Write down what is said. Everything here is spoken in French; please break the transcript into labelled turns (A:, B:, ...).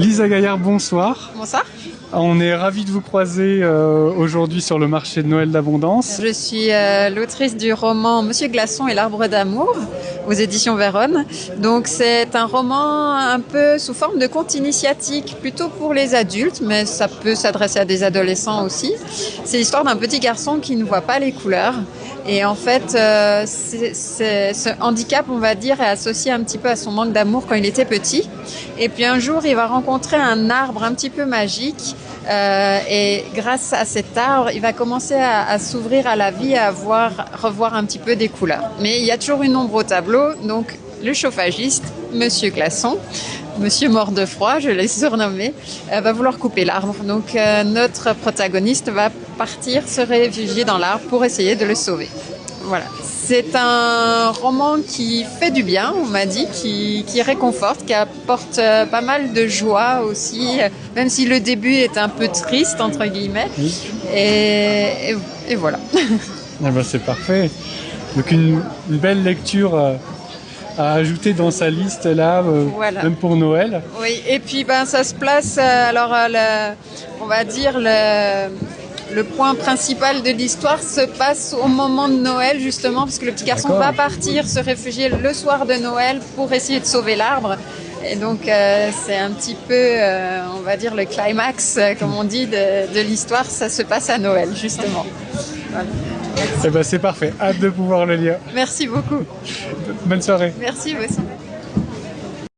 A: Lisa Gaillard, bonsoir.
B: Bonsoir.
A: On est ravis de vous croiser aujourd'hui sur le marché de Noël d'Abondance.
B: Je suis l'autrice du roman Monsieur Glaçon et l'arbre d'amour aux éditions Vérone. Donc c'est un roman un peu sous forme de conte initiatique, plutôt pour les adultes, mais ça peut s'adresser à des adolescents aussi. C'est l'histoire d'un petit garçon qui ne voit pas les couleurs. Et en fait, ce handicap, on va dire, est associé un petit peu à son manque d'amour quand il était petit. Et puis un jour, il va rencontrer un arbre un petit peu magique. Et grâce à cet arbre, il va commencer à s'ouvrir à la vie, à revoir un petit peu des couleurs. Mais il y a toujours une ombre au tableau, donc le chauffagiste, Monsieur Glaçon, Monsieur Mort de Froid, je l'ai surnommé, va vouloir couper l'arbre. Donc notre protagoniste va partir se réfugier dans l'arbre pour essayer de le sauver. Voilà. C'est un roman qui fait du bien, on m'a dit, qui réconforte, qui apporte pas mal de joie aussi, même si le début est un peu triste, entre guillemets.
A: Oui.
B: Et voilà.
A: Ah ben c'est parfait. Donc une belle lecture à ajouter dans sa liste là,
B: Voilà.
A: même pour Noël.
B: Oui, et puis ça se place, on va dire, le point principal de l'histoire se passe au moment de Noël, justement, parce que le petit garçon va partir se réfugier le soir de Noël pour essayer de sauver l'arbre. Et donc, c'est un petit peu, on va dire, le climax, comme on dit, de l'histoire. Ça se passe à Noël, justement. Voilà.
A: Eh ben c'est parfait. Hâte de pouvoir le lire.
B: Merci beaucoup.
A: Bonne soirée.
B: Merci, vous aussi.